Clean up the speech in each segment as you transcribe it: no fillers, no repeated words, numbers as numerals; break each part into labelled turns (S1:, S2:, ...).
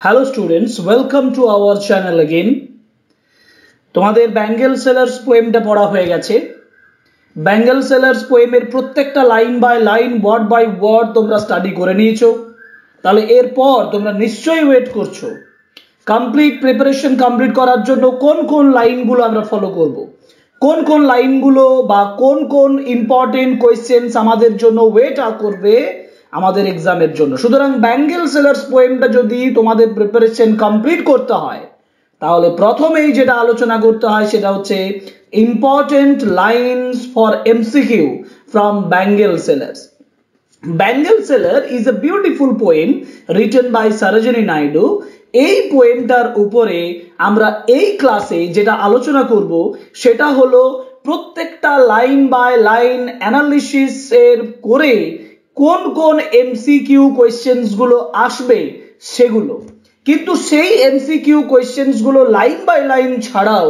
S1: Hello students, welcome to our channel again. তোমাদের Bangle Sellers পোয়েমটা পড়া হয়ে গেছে। ব্যাঙ্গেল সেলার্স পোয়েমের প্রত্যেকটা line by line word by word তোমরা স্টাডি করে নিয়েছো। তাহলে এরপর তোমরা নিশ্চয়ই ওয়েট করছো কমপ্লিট প্রিপারেশন কমপ্লিট করার জন্য কোন কোন লাইনগুলো আমরা ফলো করব, কোন কোন লাইনগুলো বা কোন কোন ইম্পর্টেন্ট কোয়েশ্চেন্স আমাদের জন্য ওয়েট করবে আমাদের এক্সামের জন্য। সুতরাং ব্যাঙ্গেল সেলার্স পোয়েমটা যদি তোমাদের প্রিপারেশন কমপ্লিট করতে হয় তাহলে প্রথমেই যেটা আলোচনা করতে হয় সেটা হচ্ছে important lines for MCQ from Bangle Sellers. Bangle Seller is a beautiful poem written by Sarojini Naidu. এই পোয়েমটার উপরে আমরা এই ক্লাসে যেটা আলোচনা করব সেটা হলো প্রত্যেকটা লাইন বাই লাইন অ্যানালিসিস এর করে কোন কোন এমসিকিউ কোয়েশ্চেন্স গুলো আসবে সেগুলো। কিন্তু সেই এমসিকিউ কোয়েশ্চেন্স গুলো লাইন বাই লাইন ছাড়াও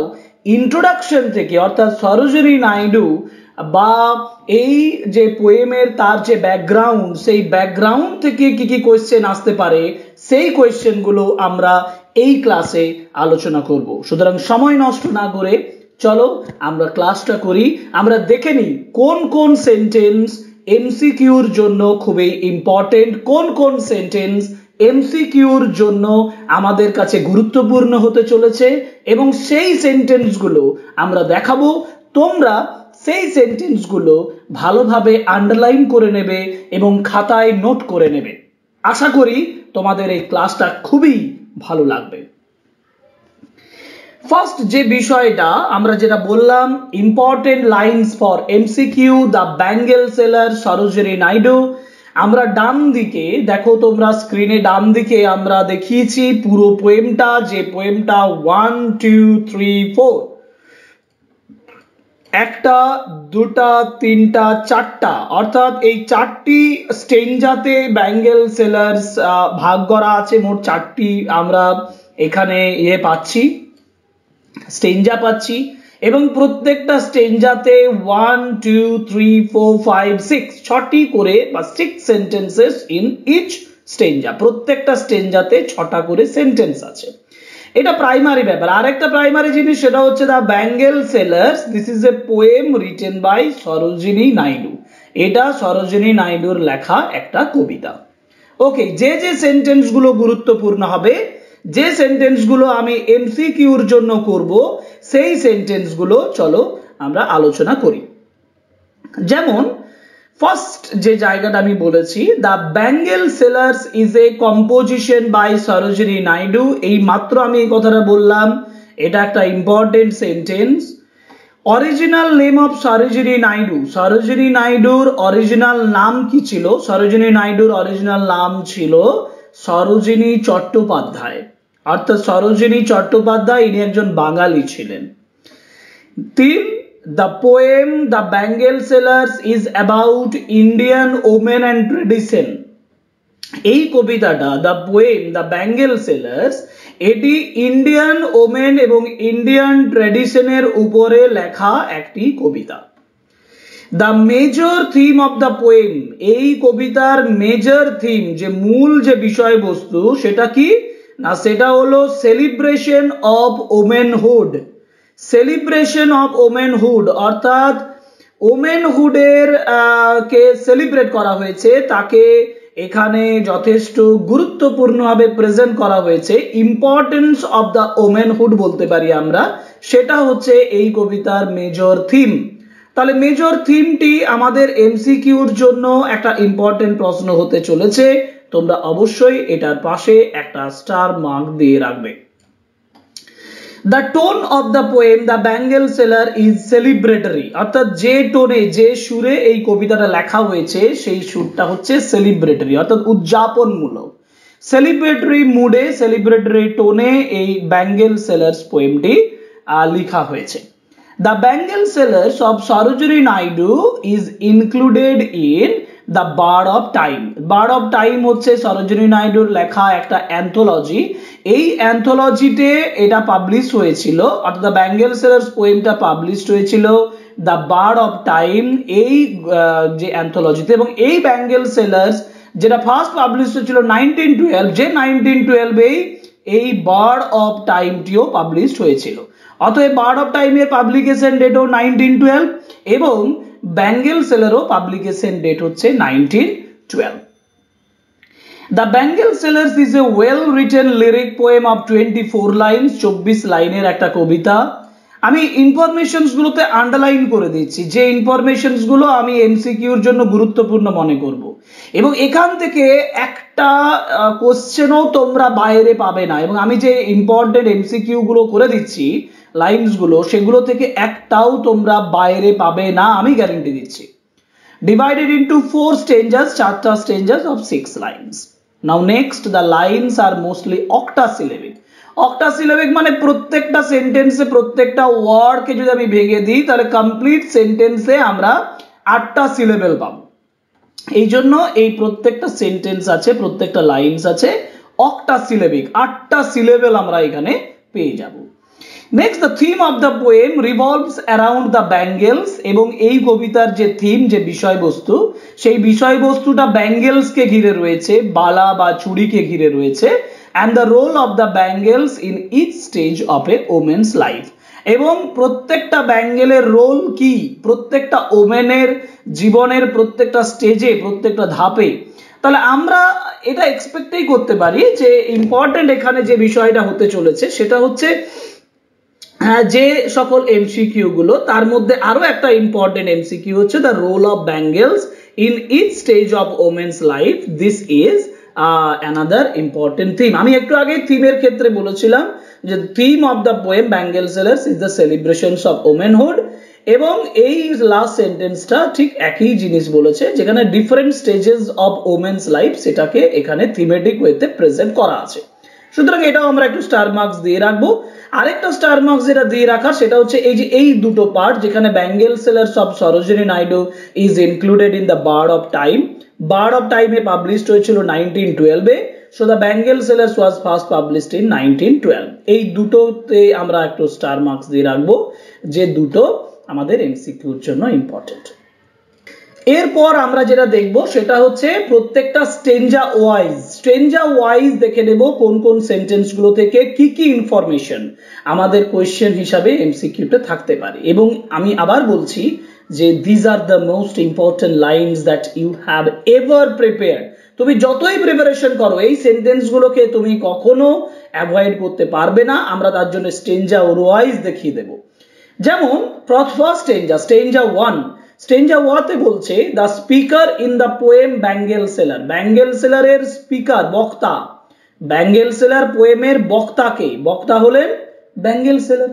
S1: ইন্ট্রোডাকশন থেকে অর্থাৎ সরোজিনী নাইডু বা এই যে পোয়েমের তার যে ব্যাকগ্রাউন্ড সেই ব্যাকগ্রাউন্ড থেকে কি কি কোয়েশ্চেন আসতে পারে সেই কোয়েশ্চেন গুলো আমরা এই ক্লাসে আলোচনা করব। সুতরাং সময় নষ্ট না করে চলো আমরা ক্লাসটা করি। আমরা দেখে নিই কোন কোন সেন্টেন্স এমসিকিউর জন্য খুবই ইম্পর্টেন্ট, কোন কোন সেন্টেন্স এমসিকিউর জন্য আমাদের কাছে গুরুত্বপূর্ণ হতে চলেছে এবং সেই সেন্টেন্সগুলো আমরা দেখাবো। তোমরা সেই সেন্টেন্সগুলো ভালোভাবে আন্ডারলাইন করে নেবে এবং খাতায় নোট করে নেবে। আশা করি তোমাদের এই ক্লাসটা খুবই ভালো লাগবে। ফার্স্ট যে বিষয়টা আমরা যেটা বললাম important lines for MCQ the bangle seller Sarojini Naidu. আমরা ডান দিকে দেখো, তোমরা স্ক্রিনে ডান দিকে আমরা দেখিয়েছি পুরো পোয়েমটা, যে পোয়েমটা 1 2 3 4 একটা দুটা তিনটা চারটা অর্থাৎ এই চারটি স্টেঞ্জাতে ব্যাঙ্গেল সেলার্স ভাগ করা আছে। মোট চারটি আমরা এখানে পাচ্ছি, স্টেঞ্জা পাচ্ছি এবং প্রত্যেকটা স্টেঞ্জাতে 1 2 3 4 5 6 ছটি করে বা 6 সেন্টেন্সেস ইন ইচ স্টেঞ্জা। প্রত্যেকটা স্টেঞ্জাতে 6টা করে সেন্টেন্স আছে। এটা প্রাইমারি ব্যাপার। আরেকটা প্রাইমারি জিনিস সেটা হচ্ছে the bangle Sellers this is a poem written by Sarojini Naidu. এটা সরোজিনী নাইডুর লেখা একটা কবিতা। ওকে, যে যে সেন্টেন্স গুলো গুরুত্বপূর্ণ হবে, যে সেন্টেন্স গুলো আমি এমসিকিউর জন্য করব সেই সেন্টেন্স গুলো চলো আমরা আলোচনা করি। যেমন ফার্স্ট যে জায়গাটা আমি বলেছি the bangle sellers is a composition by Sarojini Naidu. এই মাত্র আমি এই কথাটা বললাম, এটা একটা important sentence. Original name of Sarojini Naidu, Sarojini নাইডুর অরিজিনাল নাম কি ছিল? সরোজিনী নাইডুর অরিজিনাল নাম ছিল সরোজিনী চট্টোপাধ্যায়, অর্থাৎ সরোজিনী চট্টোপাধ্যায় ইনি একজন বাঙালি ছিলেন। 3 The poem The Bengal Sellers is about Indian women and tradition. এই কবিতাটা the poem the bangle sellers এটি ইন্ডিয়ান ওমেন এবং ইন্ডিয়ান ট্র্যাডিশনের উপরে লেখা একটি কবিতা। The major theme of the poem, এই কবিতার মেজর থিম যে মূল যে বিষয়বস্তু সেটা কি না, সেটা হলো সেলিব্রেশন অফ ওমেনহুড। সেলিব্রেশন অফ ওমেনহুড অর্থাৎ ওমেনহুডের কে সেলিব্রেট করা হয়েছে, তাকে এখানে যথেষ্ট গুরুত্বপূর্ণভাবে প্রেজেন্ট করা হয়েছে। ইম্পর্টেন্স অফ দ্য ওমেনহুড বলতে পারি আমরা, সেটা হচ্ছে এই কবিতার মেজর থিম। তাহলে মেজর থিমটি আমাদের এমসিকিউর জন্য একটা ইম্পর্টেন্ট প্রশ্ন হতে চলেছে। তোমরা অবশ্যই এটার পাশে একটা স্টার মার্ক দিয়ে রাখবে। The tone of the poem The Bengal Seller is celebratory, অর্থাৎ যে টোনে যে সুরে এই কবিতাটা লেখা হয়েছে সেই সুরটা হচ্ছে সেলিব্রেটরি অর্থাৎ উদযাপনমূলক। সেলিব্রেটরি মুডে সেলিব্রেটরি টোনে এই ব্যাঙ্গেল সেলার্স পোয়েমটি লেখা হয়েছে। The Bengal Sellers of Sarojini Naidu is included in The Bard of Time. Bard of Time হচ্ছে সরোজিনী নাইডুর লেখা একটা অ্যান্থোলজি। এই অ্যান্থোলজিতে এটা পাবলিশ হয়েছিল, অর্থাৎ দ্য ব্যাঙ্গেল সেলার্স পোয়েমটা পাবলিশ হয়েছিল দ্য বার্ড অফ টাইম এই যে অ্যান্থোলজিতে। এবং এই ব্যাঙ্গেল সেলার্স যেটা ফার্স্ট পাবলিশ হয়েছিল 1912, যে 1912 এই এই বার্ড অফ টাইমটিও পাবলিশড হয়েছিল। অতএব বার্ড অফ টাইমের পাবলিকেশন ডেটও 1912 এবং ব্যাঙ্গেল সেলারও পাবলিকেশন ডেট হচ্ছে 1912। The bangle sellers is a well written lyric poem of 24 lines, 24 লাইনের একটা কবিতা। আমি ইনফরমেশনস গুলোতে আন্ডারলাইন করে দিচ্ছি যে ইনফরমেশনস গুলো আমি এমসিকিউর জন্য গুরুত্বপূর্ণ মনে করব, এবং এখান থেকে একটা কোশ্চেনও তোমরা বাইরে পাবে না, এবং আমি যে ইম্পর্টেন্ট এমসিকিউ গুলো করে দিচ্ছি লাইনস গুলো, সেগুলো থেকে একটাও তোমরা বাইরে পাবে না, আমি গ্যারান্টি দিচ্ছি। ডিভাইডেড ইনটু 4 স্টেঞ্জাস, 4টা stanzas of 6 lines. Now next, the lines are mostly octosyllabic. Octosyllabic মানে প্রত্যেকটা সেন্টেন্সে প্রত্যেকটা ওয়ার্ডকে যদি আমি ভেঙে দিই তাহলে কমপ্লিট সেন্টেন্সে আমরা 8টা সিলেবেল পাবো। এই জন্য এই প্রত্যেকটা সেন্টেন্স আছে, প্রত্যেকটা লাইনস আছে অক্টাসিলেবিক, 8টা সিলেবেল আমরা এখানে পেয়ে যাব। Next, the theme of the poem revolves around the bangles, এবং এই কবিতার যে থিম, যে বিষয়বস্তু, সেই বিষয়বস্তুটা ব্যাঙ্গেলসকে ঘিরে রয়েছে, বালা বা চুড়িকে ঘিরে রয়েছে। and the role of the bangles in each stage of a woman's life, এবং প্রত্যেকটা ব্যাঙ্গেলের রোল কি প্রত্যেকটা ওমেনের জীবনের প্রত্যেকটা স্টেজে, প্রত্যেকটা ধাপে। তাহলে আমরা এটা এক্সপেক্টই করতে পারি যে ইম্পর্টেন্ট এখানে যে বিষয়টা হতে চলেছে সেটা হচ্ছে যে সকল এমসিকিউ গুলো, তার মধ্যে আরো একটা ইম্পর্টেন্ট এমসিকিউ হচ্ছে the role of bangles in each stage of women's life. This is another important theme. আমি একটু আগে থিমের ক্ষেত্রে বলেছিলাম যে theme of the poem Bangle sellers is the celebrations of womanhood, এবং এই লাস্ট সেন্টেন্সটা ঠিক একই জিনিস বলেছে, যেখানে different stages of women's life সেটাকে এখানে থিমেটিক ওয়েতে প্রেজেন্ট করা আছে। সুতরাং এটাও আমরা একটু স্টার মার্কস দিয়ে রাখবো। আরেকটা স্টার মার্কস যেটা দিয়ে রাখার সেটা হচ্ছে এই যে এই দুটো পার্ট, যেখানে bangle sellers of Sarojini Naidu is included in the bird of time. Bird of টাইমে পাবলিশড হয়েছিল 1912-এ, so the bangle sellers was first published in 1912। এই দুটোতে আমরা একটু স্টার মার্কস দিয়ে রাখবো, যে দুটো আমাদের এমসিকিউর জন্য ইম্পর্টেন্ট। এরপর আমরা যেটা দেখব সেটা হচ্ছে প্রত্যেকটা স্টেঞ্জা ওয়াইজ দেখে নেব কোন কোন সেন্টেন্স গুলো থেকে কি কি ইনফরমেশন আমাদের কোয়েশ্চেন হিসাবে এমসিকিউতে থাকতে পারে। এবং আমি আবার বলছি যে this are the most important lines that you have ever prepared. তুমি যতই প্রিপারেশন করো এই সেন্টেন্স গুলোকে তুমি কখনো অ্যাভয়েড করতে পারবে না। আমরা তার জন্য স্টেঞ্জা ওয়াইজ দেখিয়ে দেব। যেমন ফার্স্ট স্টেঞ্জা 1, স্টেঞ্জা 1-তে বলছে the speaker in the poem bangle seller. Bangle সেলারের স্পিকার, বক্তা, ব্যাঙ্গেল সেলার পোয়েমের বক্তাকে, বক্তা হলেন ব্যাঙ্গেল সেলার।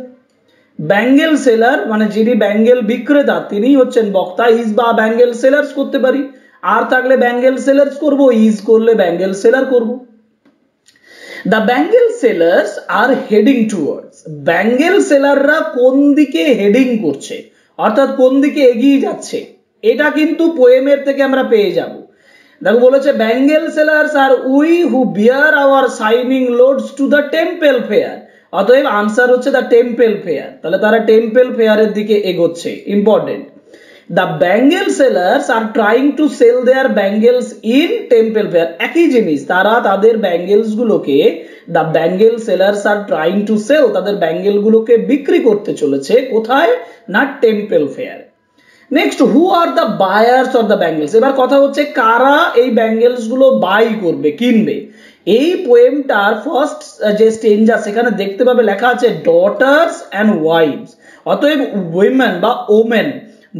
S1: ব্যাঙ্গেল সেলার মানে যিনি ব্যাঙ্গেল বিক্রেতা তিনি হচ্ছেন বক্তা। ইজ বা ব্যাঙ্গেল সেলার্স করতে পারি, আর থাকলে ব্যাঙ্গেল সেলার্স করব, ইজ করলে ব্যাঙ্গেল সেলার করব। The bangle sellers are heading towards. Bangle সেলাররা কোন দিকে হেডিং করছে, অর্থাৎ কোন দিকে এগিয়ে যাচ্ছে, এটা কিন্তু পোয়েমের থেকে আমরা পেয়ে যাব। দেখো বলেছে Bangle sellers are we who bear our shining loads to the temple fair. অতএব আনসার হচ্ছে দ্য টেম্পল ফেয়ার। তাহলে তারা টেম্পল ফেয়ারের দিকে এগোচ্ছে, important. The bangle sellers are trying to sell their bangles in temple fair. একই জিনিস, তারা তাদের ব্যাঙ্গেলস গুলোকে, the bangle sellers are trying to sell, তাদের ব্যাঙ্গেল গুলোকে বিক্রি করতে চলেছে কোথায় না temple fair. Next, who are the buyers of the bangles. এবার কথা হচ্ছে কারা এই ব্যাঙ্গেলস গুলো বাই করবে, কিনবে। এই পোয়েমটার ফার্স্ট যে স্টেঞ্জা সেখানে দেখতে পাবে লেখা আছে ডটার্স অ্যান্ড ওয়াইভস। অতএব উইমেন বা ওমেন,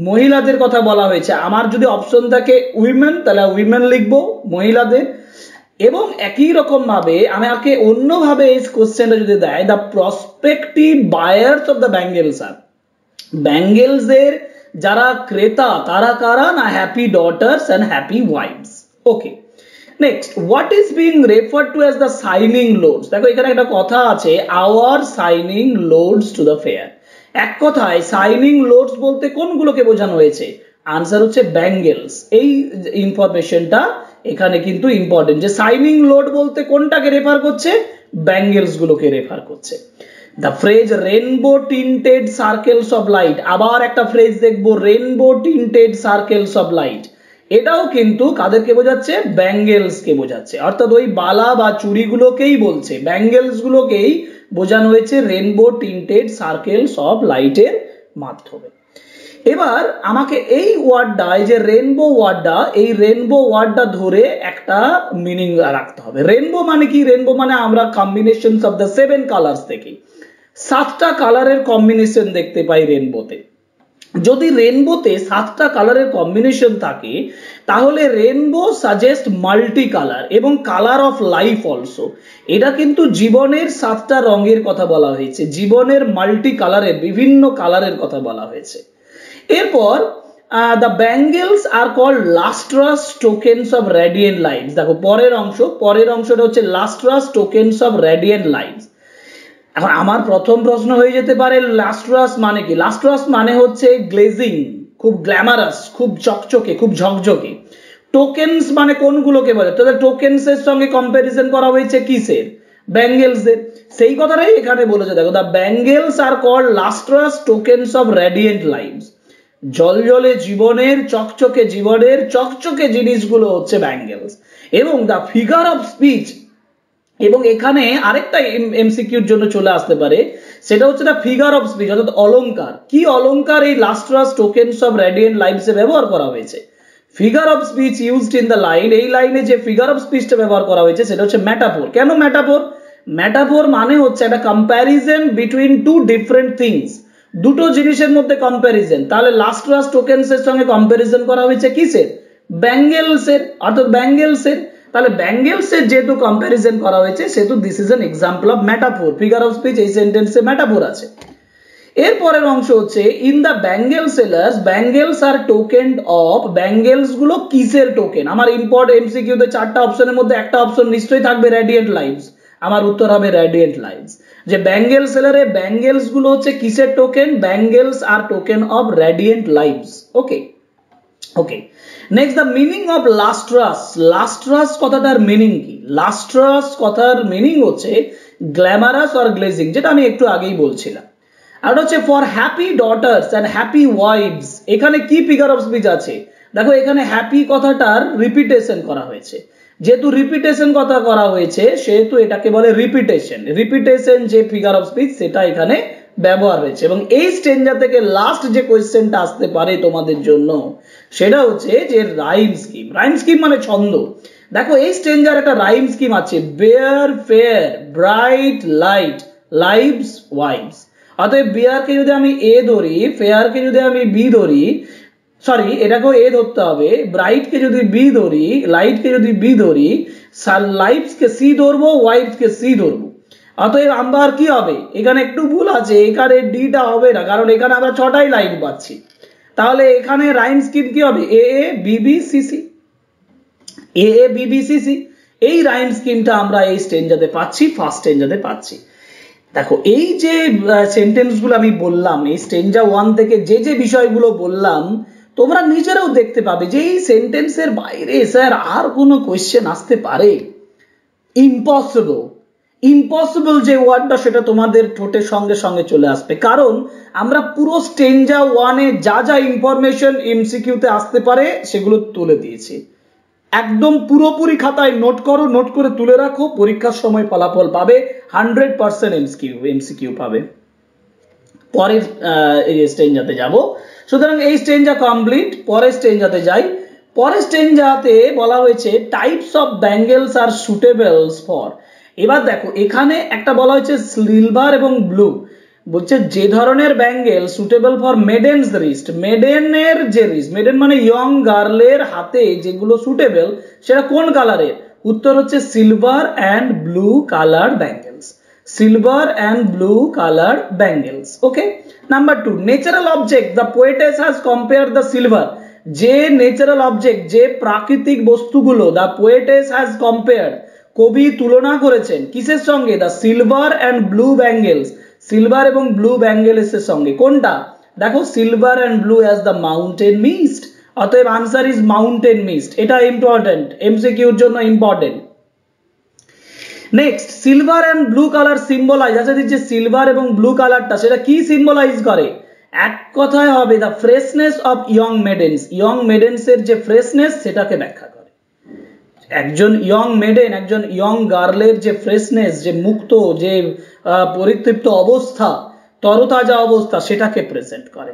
S1: মহিলাদের কথা বলা হয়েছে। আমার যদি অপশন থাকে উইমেন তাহলে উইমেন লিখবো, মহিলাদের। এবং একই রকম ভাবে আমাকে অন্যভাবে এই কোশ্চেনটা যদি দেয় the prospective buyers of the bangles are, bangles এর যারা ক্রেতা তারা কারা না happy daughters and happy wives. Okay, next, what is being refer to as the shining loads. দেখো এখানে একটা কথা আছে, our shining loads to the fair. এক কথায় সাইনিং লোডস বলতে কোনগুলোকে বোঝানো হয়েছে, আনসার হচ্ছে ব্যাঙ্গেলস। এই ইনফরমেশনটা এখানে কিন্তু ইম্পর্টেন্ট, যে সাইনিং লোড বলতে কোনটাকে রেফার করছে, ব্যাঙ্গেলস গুলোকে রেফার করছে। The phrase rainbow tinted circles of light, আবার একটা ফ্রেজ দেখবো rainbow tinted circles of light. এটাও কিন্তু কাদেরকে বোঝাচ্ছে, ব্যাঙ্গেলস কে বোঝাচ্ছে, অর্থাৎ ওই বালা বা চুড়িগুলোকেই বলছে, ব্যাঙ্গেলস গুলোকেই বোঝানো হয়েছে রেনবো টিন্টেড সার্কেলস অফ লাইটের মাধ্যমে। এবার আমাকে এই ওয়ার্ডটা, এই যে রেনবো ওয়ার্ডটা, এই রেনবো ওয়ার্ডটা ধরে একটা মিনিং রাখতে হবে। রেনবো মানে কি? রেনবো মানে আমরা কম্বিনেশনস অফ দ্য 7 কালার্স দেখি, 7টা কালারের কম্বিনেশন দেখতে পাই রেনবোতে। যদি রেনবোতে 7টা কালারের কম্বিনেশন থাকে তাহলে রেনবো সাজেস্ট মাল্টি কালার এবং কালার অফ লাইফ অলসো। এটা কিন্তু জীবনের 7টা রঙের কথা বলা হয়েছে, জীবনের মাল্টি কালারের, বিভিন্ন কালারের কথা বলা হয়েছে। এরপর the bangles are called lustrous tokens of radiant lights. দেখো পরের অংশটা হচ্ছে lustrous tokens of radiant lights. এখন আমার প্রথম প্রশ্ন হয়ে যেতে পারে লাস্ট্রাস মানে কি? লাস্ট্রাস মানে হচ্ছে গ্লেজিং, খুব গ্ল্যামারাস, খুব চকচকে, খুব ঝকঝকে। টোকেনস মানে কোনগুলোকে বলে? তাহলে টোকেনস এর সঙ্গে কম্পারিজন করা হয়েছে কিসের? ব্যাঙ্গেলস এর। সেই কথাটাই এখানে বলেছে, দেখো the bangles are called lustrous tokens of radiant lights. জলজলে জীবনের, চকচকে জীবনের চকচকে জিনিসগুলো হচ্ছে ব্যাঙ্গেলস। এবং দ্য ফিগার অফ স্পিচ, এবং এখানে আরেকটা এমসিকিউর জন্য চলে আসতে পারে, সেটা হচ্ছে দ্য ফিগার অফ স্পিচ, অর্থাৎ অলংকার। কি অলংকার এই লাস্ট্রাস টোকেনস অফ রেডিয়েন্ট লাইটসে ব্যবহার করা হয়েছে? Figure of speech used in the line, এই লাইনে যে ফিগার অফ স্পিচটা ব্যবহার করা হয়েছে সেটা হচ্ছে মেটাফোর। কেন মেটাফোর? মেটাফোর মানে হচ্ছে একটা comparison between two different things, দুটো জিনিসের মধ্যে কম্প্যারিজন। তাহলে লাস্ট্রাস টোকেনস এর সঙ্গে কম্প্যারিজন করা হয়েছে কিসের? ব্যাঙ্গেলস এর, অর্থাৎ ব্যাঙ্গেলস এর। তাহলে ব্যাঙ্গেলস এর যেহেতু কম্প্যারিজন করা হয়েছে সেহেতু this is an example of metaphor. Figure of speech এই সেন্টেন্সে মেটাফোর আছে। এরপরের অংশ হচ্ছে in the bangle Sellers bangles are token of, bangles গুলো কিসের টোকেন? আমার ইম্পর্ট এমসিকিউ তে 4টা অপশনের মধ্যে একটা অপশন নিশ্চয়ই থাকবে রেডিয়েন্ট লাইটস, আমার উত্তর হবে রেডিয়েন্ট লাইটস। যে ব্যাঙ্গেল সেলারে ব্যাঙ্গেলস গুলো হচ্ছে কিসের token? Bangles are token of radiant lights. Okay okay, next the meaning of lustrous. Lustrous কথাটার মিনিং কি? লাস্ট্রাস কথার মিনিং হচ্ছে গ্ল্যামারাস অর গ্লেজিং, যেটা আমি একটু আগেই বলছিলাম। আর হচ্ছে for happy daughters and happy wives. এখানে কি ফিগার অফ স্পিচ আছে? দেখো এখানে হ্যাপি কথাটার রিপিটেশন করা হয়েছে, যেহেতু রিপিটেশন কথা করা হয়েছে সেহেতু এটাকে বলে রিপিটেশন। রিপিটেশন যে ফিগার অফ স্পিচ সেটা এখানে ব্যবহার হয়েছে। এবং এই স্টেঞ্জা থেকে লাস্ট যে কোয়েশ্চেনটা আসতে পারে তোমাদের জন্য সেটা হচ্ছে যে রাইম স্কিম। রাইম স্কিম মানে ছন্দ। দেখো এই স্টেঞ্জার একটা রাইম স্কিম আছে, bear fair bright light lives wives. অতএব বেয়ারকে যদি আমি এ ধরি, ফেয়ারকে যদি আমি বি ধরি, সরি এটাকেও এ ধরতে হবে, ব্রাইটকে যদি বি ধরি, লাইটকে যদি বি ধরি, লাইভসকে সি ধরবো, ওয়াইভসকে সি ধরবো। অতএব আমার কি হবে? এখানে একটু ভুল আছে, এখানে ডিটা হবে না, কারণ এখানে আমরা 6টাই লাইন পাচ্ছি। তাহলে এখানে রাইম স্কিম কি হবে? এ এ বিবি সিসি, এ এ বিবি সিসি। এই রাইম স্কিমটা আমরা এই স্টেঞ্জাতে পাচ্ছি, ফার্স্ট স্টেঞ্জাতে পাচ্ছি। দেখো এই যে সেন্টেন্সগুলো আমি বললাম, এই স্টেঞ্জা 1 থেকে যে যে বিষয়গুলো বললাম, তোমরা নিজেরাও দেখতে পাবে যে এই সেন্টেন্সের বাইরে স্যার আর কোনো কোয়েশ্চেন আসতে পারে? ইম্পসিবল। ইম্পসিবল যে ওয়ার্ডটা সেটা তোমাদের ঠোঁটের সঙ্গে সঙ্গে চলে আসবে, কারণ আমরা পুরো স্টেঞ্জা 1 এ যা যা ইনফরমেশন এমসিকিউতে আসতে পারে সেগুলো তুলে দিয়েছি। একদম পুরোপুরি খাতায় নোট করো, নোট করে তুলে রাখো, পরীক্ষার সময় ফলাফল পাবে 100% এমসিকিউ পাবে। পরের স্টেঞ্জাতে যাব। সুতরাং এই স্টেঞ্জা কমপ্লিট, পরের স্টেঞ্জাতে যাই। পরের স্টেঞ্জাতে বলা হয়েছে types of bangles are suitables for. এবার দেখো এখানে একটা বলা হয়েছে সিলভার এবং ব্লু, বলছে যে ধরনের ব্যাঙ্গেল সুটেবল ফর মেডেন্স রিস্ট। মেডেনের যে রিস্ট, মেডেন মানে ইয়ং গার্লের হাতে যেগুলো সুটেবল সেটা কোন কালারের? উত্তর হচ্ছে silver and blue colour bangles. Silver and blue colour bangles. Okay, number 2, natural object the poetess has compare the silver. যে ন্যাচারাল অবজেক্ট, যে প্রাকৃতিক বস্তুগুলো দ্য পোয়েটেস হ্যাজ কম্পেয়ার, কবি তুলনা করেছেন কিসের সঙ্গে? The silver and blue bangles, silver এবং ব্লু ব্যাঙ্গেলস এর সঙ্গে। কোনটা? দেখো silver and blue as the mountain mist. অতএব আনসার ইজ মাউন্টেন মিস্ট। এটা ইম্পর্টেন্ট, এমসিকিউর জন্য important. Next, silver and blue colour symbolise, আচ্ছা যে সিলভার এবং ব্লু কালারটা সেটা কি সিম্বলাইজ করে? এক কথায় হবে the freshness of young maidens, young maidens এর যে ফ্রেশনেস সেটাকে ব্যাখ্যা করে। একজন ইয়ং মেডেন, একজন ইয়ং গার্লের যে ফ্রেশনেস, যে মুক্ত, যে পরিতৃপ্ত অবস্থা, তরতাজা অবস্থা, সেটাকে প্রেজেন্ট করে।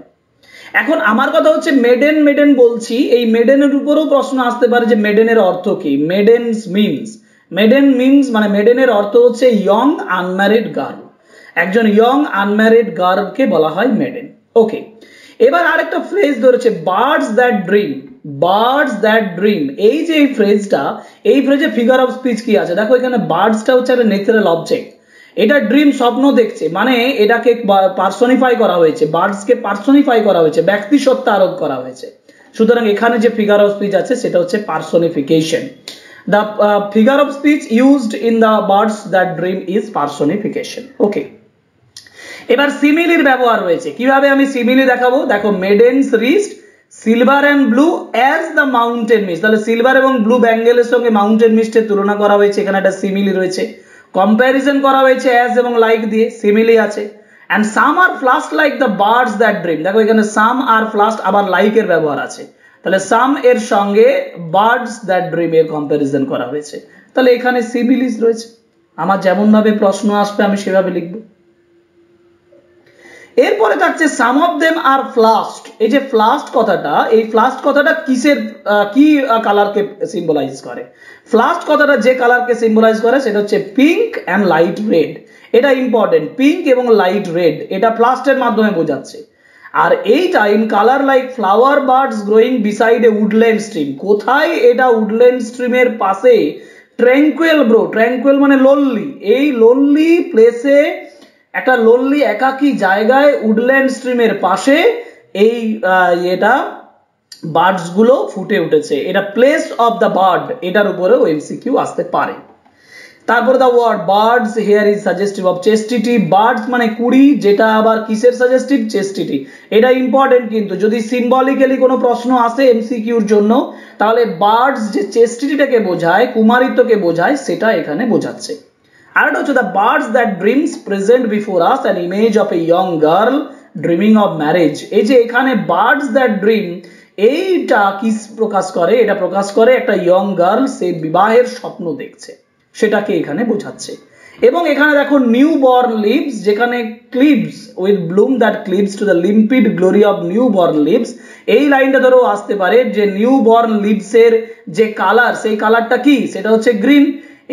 S1: এখন আমার কথা হচ্ছে মেডেন মেডেন বলছি, এই মেডেনের উপরও প্রশ্ন আসতে পারে যে মেডেনের অর্থ কি। মেডেনস মিনস, মেডেন মিনস মানে মেডেনের অর্থ হচ্ছে ইয়ং আনম্যারিড গার্ল, একজন ইয়ং আনম্যারিড গার্লকে বলা হয় মেডেন। ওকে, এবার আরেকটা ফ্রেজ ধরেছে birds that dream, birds that dream. এই যে এই ফ্রেজটা, এই ফ্রেজে ফিগার অফ স্পিচ কি আছে দেখো, এখানে বার্ডসটা হচ্ছে একটা ন্যাচারাল অবজেক্ট, এটা ড্রিম স্বপ্ন দেখছে, মানে এটাকে পার্সনিফাই করা হয়েছে, বার্ডসকে পার্সনিফাই করা হয়েছে, ব্যক্তি সত্তা আরোপ করা হয়েছে। সুতরাং এখানে যে ফিগার অফ স্পিচ আছে সেটা হচ্ছে personification. The figure of speech used in the birds that dream is personification. Okay, এবার সিমিলির ব্যবহার রয়েছে, কিভাবে আমি সিমিলি দেখাবো দেখো, maidens wrist silver and blue as the mountain mist, তাহলে সিলভার এবং ব্লু ব্যাঙ্গেলের সঙ্গে মাউন্টেন মিস্টের তুলনা করা হয়েছে, এখানে একটা সিমিলি রয়েছে। কম্প্যারিজন করা হয়েছে অ্যাজ এবং লাইক দিয়ে, সিমিলি আছে। And some are flushed like the birds that dream, দেখো এখানে সাম আর ফ্লাস্ট আবার লাইক এর ব্যবহার আছে, তাহলে সাম এর সঙ্গে বার্ডস দ্যাট ড্রিম এর কম্প্যারিজন করা হয়েছে, তাহলে এখানে সিমিলিস রয়েছে। আমার যেমন ভাবে প্রশ্ন আসবে আমি সেভাবে লিখবো। এরপরে থাকছে সাম অফ দেম আর ফ্লাস্ট। এই যে ফ্লাস্ট কথাটা, এই ফ্লাস্ট কথাটা কিসের কি কালারকে সিম্বলাইজ করে? ফ্লাস্ট কথাটা যে কালারকে সিম্বলাইজ করে সেটা হচ্ছে পিঙ্ক অ্যান্ড লাইট রেড। এটা ইম্পর্টেন্ট, পিঙ্ক এবং লাইট রেড, এটা ফ্লাস্টের মাধ্যমে বোঝাচ্ছে। আর এইটা in colour like flower birds growing beside a woodland stream, কোথায় এটা উডল্যান্ড স্ট্রিমের পাশে, ট্র্যাঙ্কুয়েল ব্রো, ট্র্যাঙ্কুয়েল মানে লোনলি, এই লোনলি প্লেসে, একটা লোনলি একাকী জায়গায় উডল্যান্ড স্ট্রিমের পাশে এই এটা বার্ডস গুলো ফুটে উঠেছে, এটা প্লেস অফ দ্য বার্ড, এটার উপরেও এমসিকিউ আসতে পারে। তারপরে the word buds here is suggestive of chastity, buds মানে কুড়ি, যেটা আবার কিসের সাজেস্টিভ? চেস্টিটি। এটা ইম্পর্টেন্ট, কিন্তু যদি সিম্বলিক্যালি কোনো প্রশ্ন আসে এমসিকিউর জন্য, তাহলে বার্ডস যে চেস্টিটিটাকে বোঝায়, কুমারিত্বকে বোঝায়, সেটা এখানে বোঝাচ্ছে। আর এটা হচ্ছে the birds that dreams present before us an image of a young girl dreaming of marriage. এই যে এখানে বার্ডস দ্যাট ড্রিম, এইটা কি প্রকাশ করে? এটা প্রকাশ করে একটা ইয়ং গার্ল সে বিবাহের স্বপ্ন দেখছে, সেটাকে এখানে বোঝাচ্ছে। এবং এখানে দেখো নিউ বর্ন লিভস, যেখানে cleaves with bloom that cleaves to the limpid glory of new born leaves, এই লাইনটা ধরো আসতে পারে যে নিউ বর্ন লিভস এর যে কালার, সেই কালারটা কি? সেটা হচ্ছে গ্রিন,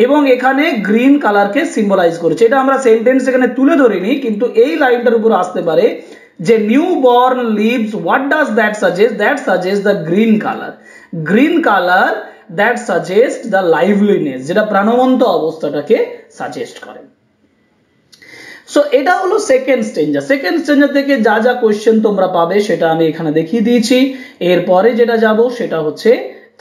S1: এবং এখানে গ্রিন কালারকে সিম্বলাইজ করেছে। এটা আমরা সেন্টেন্স এখানে তুলে ধরিনি, কিন্তু এই লাইনটার উপর আসতে পারে যে new born leaves, what does that suggest? That suggest the green colour, green colour that suggest the liveliness, যেটা প্রাণবন্ত অবস্থাটাকে সাজেস্ট করে। সো এটা হলো সেকেন্ড স্টেঞ্জা। সেকেন্ড স্টেঞ্জা থেকে যা যা কোয়েশ্চেন তোমরা পাবে সেটা আমি এখানে দেখিয়ে দিয়েছি। এরপরে যেটা যাব সেটা হচ্ছে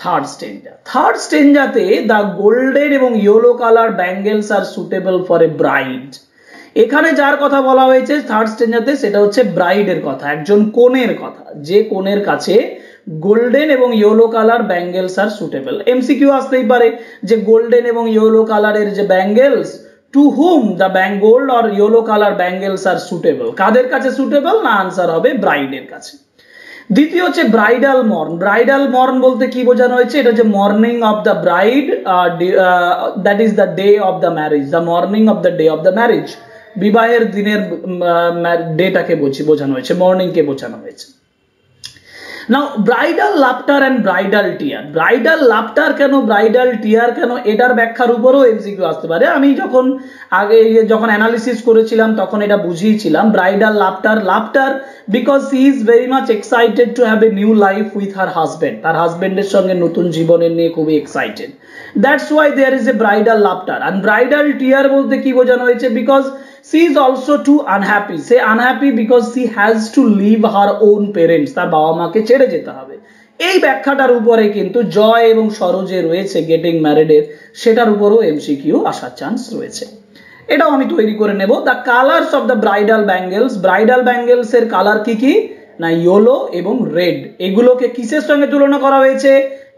S1: থার্ড স্টেঞ্জা। থার্ড স্টেঞ্জাতে দ্য গোল্ডেন এবং yellow colour bangles are suitable for a bride. এখানে যার কথা বলা হয়েছে থার্ড স্টেঞ্জাতে সেটা হচ্ছে ব্রাইডের কথা, একজন কনের কথা, যে কনের কাছে গোল্ডেন এবং yellow colour bangles are suitable. MCQ আসতেই পারে যে গোল্ডেন এবং ইয়েলো কালারের যে bangles, to whom the gold or yellow colour bangles are suitable, কাদের কাছে সুটেবল? না, আনসার হবে ব্রাইডের কাছে। দ্বিতীয় হচ্ছে ব্রাইডাল মর্ন। ব্রাইডাল মর্ন বলতে কি বোঝানো হয়েছে? এটা হচ্ছে morning of the bride, that is the day of the marriage, the morning of the day of the marriage, বিবাহের দিনের ডেটাকে বোঝানো হয়েছে, মর্নিংকে বোঝানো হয়েছে। Now bridal laughter and bridal tear. Bridal laughter কেন, ব্রাইডাল টিয়ার কেন, এটার ব্যাখ্যার উপরও এমসিকিউ আসতে পারে। আমি যখন অ্যানালিসিস করেছিলাম তখন এটা বুঝিয়েছিলাম। Bridal laughter, laughter because he is very much excited to have a new life with her husband, তার হাজবেন্ডের সঙ্গে নতুন জীবনের নিয়ে খুবই excited, that's why there is a bridal laughter. And bridal tear বলতে কি বোঝানো হয়েছে? Because she is also too unhappy, say unhappy because she has to leave her own parents, তার বাবা মাকে ছেড়ে যেতে হবে। এই ব্যাখ্যাটার উপরে কিন্তু জয় এবং সরোজে রয়েছে গেটিং ম্যারিড এর, সেটার উপরও এমসিকিউ আসার চান্স রয়েছে। এটাও আমি তৈরি করে নেব। The colours of the bridal bangles, bridal bangles এর কালার কি কি? না, ইয়েলো এবং রেড। এগুলোকে কিসের সঙ্গে তুলনা করা হয়েছে?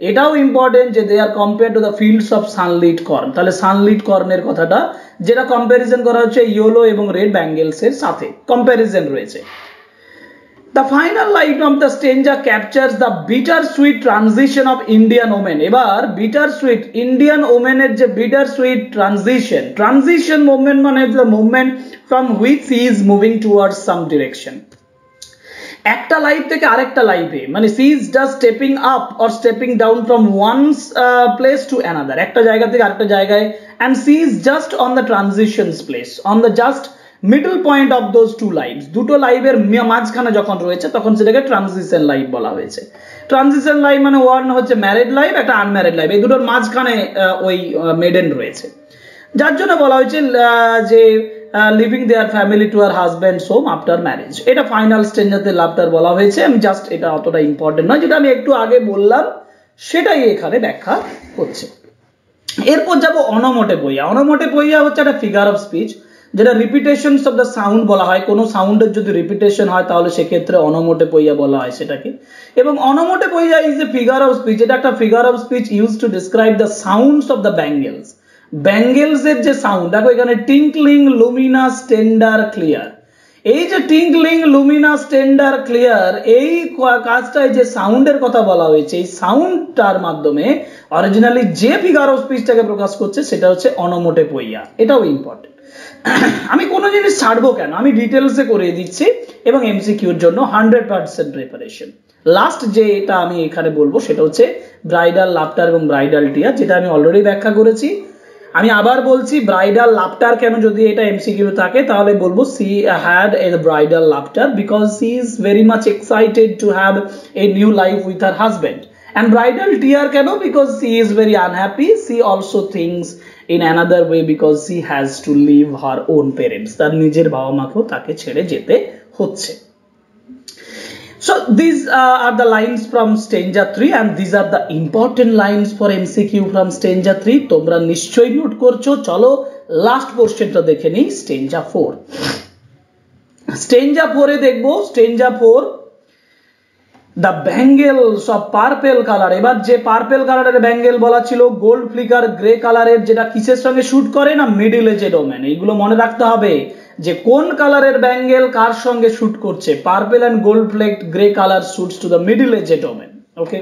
S1: এটাও ইম্পর্টেন্ট যে they are compare to the fields of sunlit corn, তাহলে সানলিট কর্নের কথাটা যেটা কম্প্যারিজন করা হচ্ছে ইয়েলো এবং রেড ব্যাঙ্গেলস এর সাথে, কম্প্যারিজন রয়েছে। The final line of the stanza captures the bittersweet transition of Indian women. এবার bittersweet Indian women এর যে bittersweet transition movement মানে the movement from which he is moving towards some direction. একটা life থেকে আরেকটা লাইফে মানে she is just stepping up or stepping down from one place to another. একটা জায়গা থেকে আরেকটা জায়গায়, and she is just on the transitions place, on the just middle point of those two lifes. দুটো লাইফের মাঝখানে যখন রয়েছে তখন সেটাকে ট্রানজিশন লাইফ বলা হয়েছে। ট্রানজিশন লাইফ মানে ওয়ান হচ্ছে ম্যারিড লাইফ, একটা আনম্যারিড লাইফ, এই দুটোর মাঝখানে ওই মেডেন রয়েছে, যার জন্য বলা হয়েছে যে leaving their family to her husband's home after marriage. এটা ফাইনাল স্টেঞ্জাতে লাভটার বলা হয়েছে। আমি জাস্ট এটা অতটা ইম্পর্টেন্ট নয়, যেটা আমি একটু আগে বললাম সেটাই এখানে ব্যাখ্যা হচ্ছে। এরপর যাবো অনমোটে পইয়া। অনমোটে পইয়া হচ্ছে একটা ফিগার অফ স্পিচ, যেটা রিপিটেশনস অফ দ্য সাউন্ড বলা হয়। কোনো সাউন্ডের যদি রিপিটেশন হয় তাহলে সেক্ষেত্রে অনমোটে পইয়া বলা হয় সেটাকে। এবং onomatopoeia is a figure of speech, এটা একটা figure of speech use to describe the sounds of the bangles. Bangles এর যে সাউন্ড, দেখো এখানে টিঙ্কলিং, লুমিনাস, টেন্ডার, ক্লিয়ার। এই যে টিঙ্কলিং, লুমিনাস, টেন্ডার, ক্লিয়ার, এই কাজটায় যে সাউন্ডের কথা বলা হয়েছে, এই সাউন্ডটার মাধ্যমে অরিজিনালি যে ফিগার অফ স্পিচটাকে প্রকাশ করছে সেটা হচ্ছে অনমোটে পইয়া। এটাও ইম্পর্টেন্ট। আমি কোনো জিনিস ছাড়বো কেন, আমি ডিটেলসে করে দিচ্ছি এবং এমসিকিউর জন্য 100% প্রিপারেশন। লাস্ট যে এটা আমি এখানে বলবো সেটা হচ্ছে ব্রাইডাল লাফটার এবং ব্রাইডাল টিয়ার, যেটা আমি অলরেডি ব্যাখ্যা করেছি। আমি আবার বলছি, ব্রাইডাল লাফটার কেন, যদি এটা এমসিকিউ থাকে তাহলে বলবো she had a bridal laughter because she is very much excited to have a new life with her husband. And bridal tear কেন, because she is very unhappy. She also thinks in another way because she has to leave her own parents. তার নিজের বাবা মাকেও তাকে ছেড়ে যেতে হচ্ছে। So these are the lines from stanza 3 and these are the important lines for MCQ from stanza 3. তোমরা নিশ্চয়ই নোট করছো। চলো লাস্ট পোরশনটা দেখে নিই, stanza 4। stanza 4 এ দেখবো, stanza 4 the bangles of purple colour. এবার যে পার্পেল কালারের ব্যাঙ্গেল বলা ছিল, গোল্ড ফ্লিকার গ্রে কালারের, যেটা কিসের সঙ্গে শুট করে না, মিডিল এজেড ওমেন। এইগুলো মনে রাখতে হবে যে কোন কালারের ব্যাঙ্গেল কার সঙ্গে শুট করছে। Purple and gold flaked grey colour suits to the middle aged women. Okay,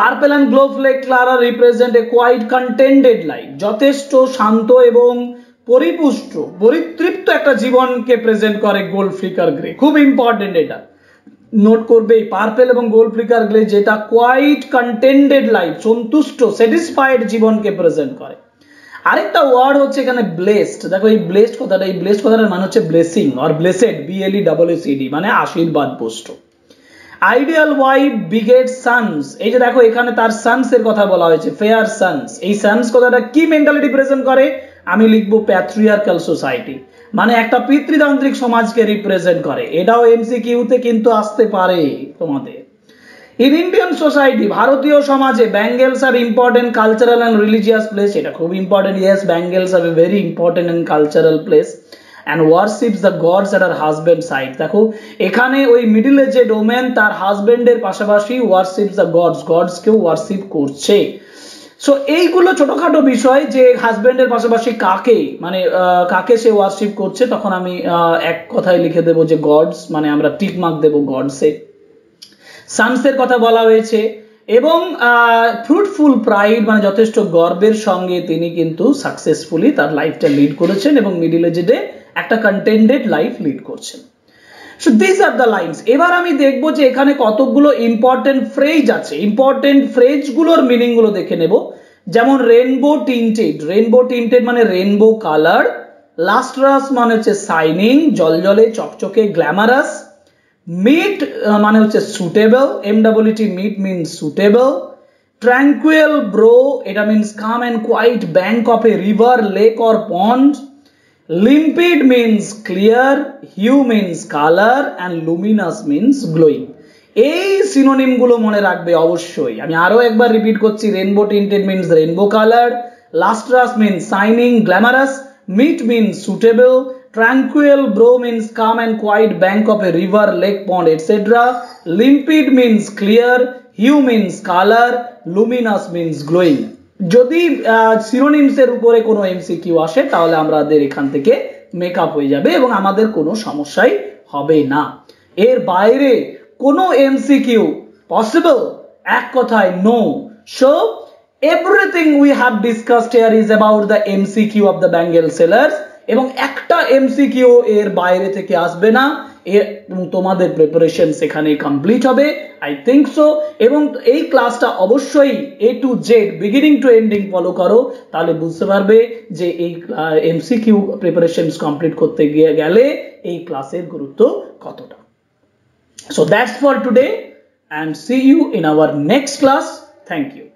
S1: purple and gold flaked colour represent a quite contented life. যথেষ্ট শান্ত এবং পরিপুষ্ট, পরিতৃপ্ত একটা জীবনকে প্রেজেন্ট করে গোল্ড ফ্লিকার গ্রে। খুব ইম্পর্টেন্ট, এটা নোট করবে। পার্পেল এবং গোল্ড ফ্লিকার গ্রে যেটা কোয়াইট কন্টেন্টেড লাইফ, সন্তুষ্ট স্যাটিসফাইড জীবনকে প্রেজেন্ট করে। আরেকটা ওয়ার্ড হচ্ছে এখানে ব্লেসড। দেখো এই ব্লেসড কথাটা, এই ব্লেসড কথাটার মানে হচ্ছে ব্লেসিং অর ব্লেসেড, BLESSED মানে আশীর্বাদ পুষ্ট। Ideal wife বিগেট Sans. এই যে দেখো এখানে তার সানস এর কথা বলা হয়েছে, ফেয়ার সানস। এই সানস কথাটা কি মেন্টালিটি প্রেজেন্ট করে, আমি লিখবো প্যাট্রিয়ার্কাল সোসাইটি, মানে একটা পিতৃতান্ত্রিক সমাজকে রিপ্রেজেন্ট করে। এটাও এমসিকিউতে কিন্তু আসতে পারে তোমাদের। ইন ইন্ডিয়ান সোসাইটি, ভারতীয় সমাজে bangles are important cultural and religious place. এটা খুব important. Yes, bangles have a very important and cultural place and worships the gods at her husband side. দেখো এখানে ওই মিডিল এজেড ওমেন তার হাজব্যান্ডের পাশাপাশি ওয়ারশিপস দ্য গডস, গডসকেও worship করছে। সো এইগুলো ছোটখাটো বিষয় যে হাজব্যান্ডের পাশাপাশি কাকে, মানে কাকে সে ওয়ারশিপ করছে, তখন আমি এক কথায় লিখে দেবো যে গডস, মানে আমরা টিক মার্ক দেবো গডসে। সানসের কথা বলা হয়েছে এবং ফ্রুটফুল প্রাইড মানে যথেষ্ট গর্বের সঙ্গে তিনি কিন্তু সাকসেসফুলি তার লাইফটা লিড করেছেন এবং মিডিল এজে একটা কন্টেন্টেড লাইফ লিড করছেন। So this are the lines. এবার আমি দেখবো যে এখানে কতগুলো ইম্পর্টেন্ট ফ্রেজ আছে। ইম্পর্টেন্ট ফ্রেজগুলোর মিনিং গুলো দেখে নেব। যেমন রেনবো টিন্টেড, রেনবো টিন্টেড মানে রেনবো কালার। লাস্ট্রাস মানে হচ্ছে শাইনিং, জলজলে চকচকে, গ্ল্যামারাস। মিট মানে হচ্ছে suitable, MWT meet means suitable. Tranquil brow, এটা means calm and quiet bank of a river, lake or pond. Limpid means clear, hue means color and luminous means glowing. এই synonym গুলো মনে রাখবে অবশ্যই। আমি আরো একবার রিপিট করছি, rainbow tinted means rainbow colour, lustrous means shining, glamorous, meet means suitable, tranquil brow means calm and quiet bank of a river, lake, pond etcetera. Limpid means clear, hue means colour, luminous means glowing. যদি synonyms এর উপরে কোনো MCQ আসে তাহলে আমাদের এখান থেকে makeup হয়ে যাবে এবং আমাদের কোনো সমস্যাই হবে না। এর বাইরে কোনো এমসিকিউ পসিবল? এক কথায় no. So everything we have discussed here is about the MCQ of the Bengal sellers, এবং একটা এমসিকিউ এর বাইরে থেকে আসবে না, এবং তোমাদের প্রিপারেশন সেখানে কমপ্লিট হবে, আই থিংক সো। এবং এই ক্লাসটা অবশ্যই A to Z beginning to ending follow করো, তাহলে বুঝতে পারবে যে এই এমসিকিউ প্রিপারেশন কমপ্লিট করতে গেলে এই ক্লাসের গুরুত্ব কতটা। So that's for today and see you in our next class. Thank you.